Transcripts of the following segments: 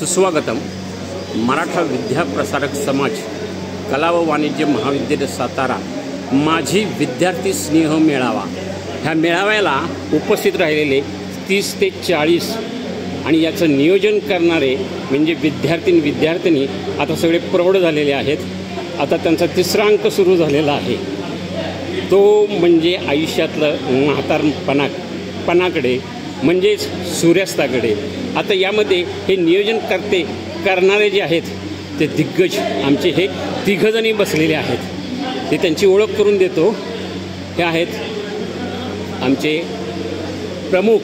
सुस्वागतम. मराठा विद्याप्रसारक समाज कला व वाणिज्य महाविद्यालय सातारा माझी विद्यार्थी स्नेह मेळावा, ह्या मेळाव्याला उपस्थित राहिलेले 30 ते 40 आणि याचं नियोजन करणारे म्हणजे विद्यार्थिनी आता सगळे प्रौढ झालेले आहेत. आता त्यांचा तिसरा अंक सुरू झालेला आहे, तो म्हणजे आयुष्यातलं म्हातारपणाकडे म्हणजेच सूर्यास्ताकडे. आता यामध्ये हे नियोजन करणारे जे आहेत ते दिग्गज आमचे हे तिघजणी बसलेले आहेत. ते त्यांची ओळख करून देतो. हे आहेत आमचे प्रमुख.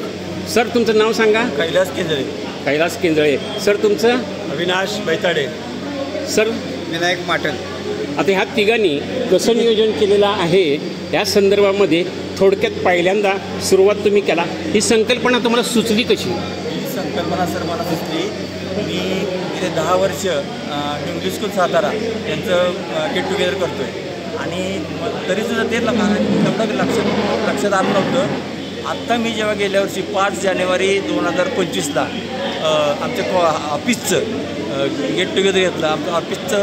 सर तुमचं नाव सांगा. कैलास केंजळे. सर तुमचं. अविनाश बैताडे. सर विनायक माटल. आता ह्या तिघांनी कसं नियोजन केलेलं आहे या संदर्भामध्ये थोडक्यात पहिल्यांदा सुरुवात तुम्ही केला. ही संकल्पना तुम्हाला सुचली कशी? ही संकल्पना सर मला सुचली. मी गेले 10 वर्ष इंग्लिश स्कूल सातारा यांचं गेट टुगेदर करतो आहे आणि तरीसुद्धा ते तेवढं लक्षात आलं नव्हतं. आत्ता मी जेव्हा गेल्या वर्षी 5 जानेवारी 2025ला आमच्या ऑफिसचं गेट टुगेदर घेतलं. आमचं ऑफिसचं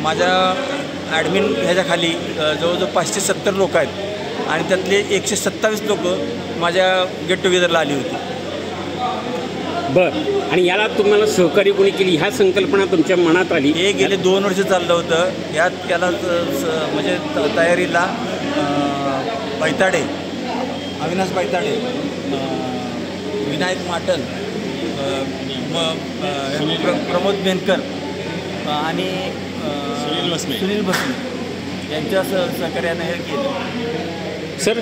माझ्या ॲडमिन ह्याच्याखाली जवळजवळ 570 लोक आहेत आणि त्यातले 127 लोक माझ्या गेट टुगेदरला आली होती. बरं. आणि याला तुम्हाला सहकार्य कोणी केली? ह्या संकल्पना तुमच्या मनात आली? हे गेले 2 वर्ष चाललं होतं. याला म्हणजे तयारीला बैताडे, अविनाश बैताडे, विनायक माटल, प्रमोद बेनकर आणि सुनील भस्मे यांच्या सहकार्यानं हे केलं. सर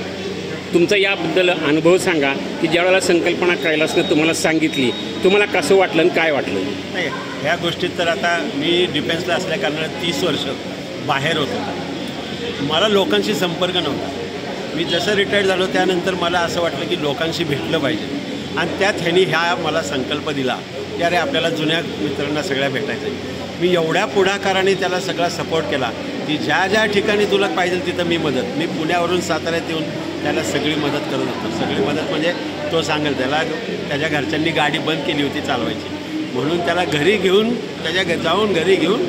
तुमचा याबद्दल अनुभव सांगा की ज्यावेळेला संकल्पना कैलासनं तुम्हाला सांगितली तुम्हाला कसं वाटलं आणि काय वाटलं? नाही, ह्या गोष्टीत तर आता मी डिफेन्सला असल्याकारणानं 30 वर्ष बाहेर होतो. मला लोकांशी संपर्क नव्हता. मी जसं रिटायर्ड झालो त्यानंतर मला असं वाटलं की लोकांशी भेटलं पाहिजे आणि त्यात ह्यांनी मला संकल्प दिला की अरे आपल्याला जुन्या मित्रांना सगळ्या भेटायचं आहे. मी एवढ्या पुढाकाराने त्याला सगळा सपोर्ट केला की ज्या ठिकाणी तुला पाहिजे तिथं मी पुण्यावरून साताऱ्यात येऊन त्याला सगळी मदत करत होतो. सगळी मदत म्हणजे तो सांगेल त्याच्या घरच्यांनी गाडी बंद केली होती चालवायची, म्हणून त्याला घरी घेऊन जाऊन घरी घेऊन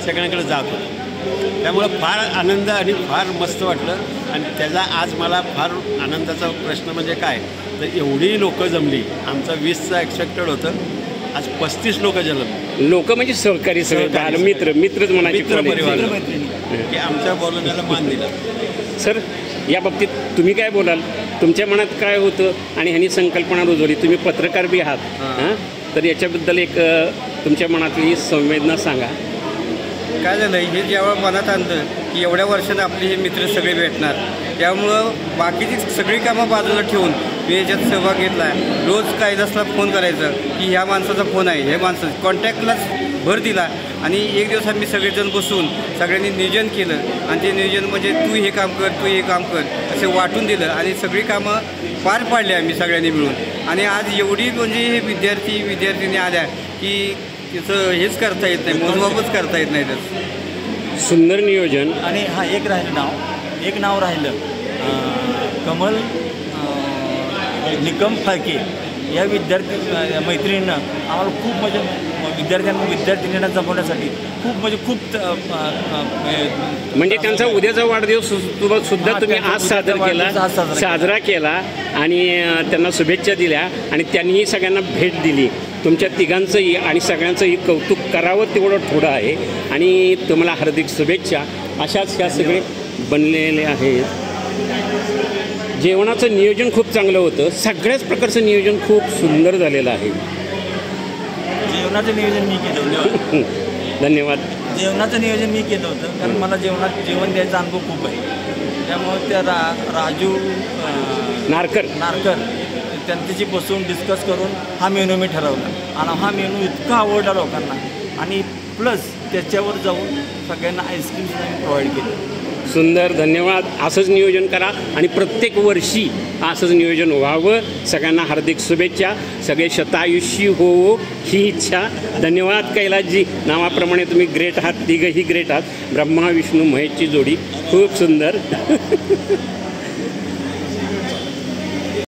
सगळ्यांकडे जात होतो. त्यामुळं फार आनंद आणि फार मस्त वाटलं. आणि त्याचा आज मला फार आनंदाचा प्रश्न म्हणजे काय तर एवढी लोकं जमली. आमचं 20चं एक्सपेक्टेड होतं, आज 35 लोकं जमली. लोक म्हणजे सहकारी सगळे मित्रच म्हणायचे की आमच्या बोलण्याला मान दिला. सर या बाबतीत तुम्ही काय बोलाल? तुमच्या मनात काय होतं आणि ह्यांनी संकल्पना रुजवली? तुम्ही पत्रकार बी आहात हां, तर याच्याबद्दल एक तुमच्या मनातली संवेदना सांगा. काय झालं हे जेव्हा मनात आणलं की एवढ्या वर्षानं आपले हे मित्र सगळे भेटणार, त्यामुळं बाकीची सगळी कामं बाजूला ठेवून मी याच्यात सहभाग घेतला. रोज कैलासला फोन करायचं की ह्या माणसाचा फोन आहे, हे माणसाचं कॉन्टॅक्टलाच भर दिला. आणि एक दिवस आम्ही सगळेजण बसून सगळ्यांनी नियोजन केलं आणि ते नियोजन म्हणजे तू हे काम कर, तू हे काम कर असे वाटून दिलं आणि सगळी कामं पार पाडली आम्ही सगळ्यांनी मिळून. आणि आज एवढी म्हणजे हे विद्यार्थिनी आल्या की तिचं हेच करता येत नाही, मोजमापच करता येत नाही. तर सुंदर नियोजन. आणि हा एक नाव राहिलं कमल निकम फाळके या मैत्रिणींना आम्हाला खूप म्हणजे विद्यार्थिनींना जमवण्यासाठी खूप म्हणजे त्यांचा उद्याचा वाढदिवस सुद्धा तुम्ही आज साजरा केला आणि त्यांना शुभेच्छा दिल्या आणि त्यांनीही सगळ्यांना भेट दिली. तुमच्या तिघांचंही आणि सगळ्यांचंही कौतुक करावं तेवढं थोडं आहे आणि तुम्हाला हार्दिक शुभेच्छा. अशाच ह्या सगळे बनलेले आहेत. जेवणाचं नियोजन खूप चांगलं होतं. सगळ्याच प्रकारचं नियोजन खूप सुंदर झालेलं आहे. जेवणाचं नियोजन मी केलं होतं. धन्यवाद. जेवणाचं नियोजन मी केलं होतं कारण मला जेवण द्यायचा अनुभव खूप आहे. त्यामुळे त्या राजू नारकर त्यांच्याशी बसून डिस्कस करून हा मेनू मी ठरवला आणि हा मेनू इतका आवडला लोकांना आणि प्लस त्याच्यावर जाऊन सगळ्यांना आईस्क्रीम्स आम्ही प्रोव्हाइड केले. सुंदर. धन्यवाद. असंच नियोजन करा आणि प्रत्येक वर्षी असंच नियोजन व्हावं. सगळ्यांना हार्दिक शुभेच्छा. सगळे शतायुषी हो ही इच्छा. धन्यवाद कैलासजी. नावाप्रमाणे तुम्ही ग्रेट आहात, तिघंही ग्रेट आहात. ब्रह्मा विष्णू महेशची जोडी खूप सुंदर.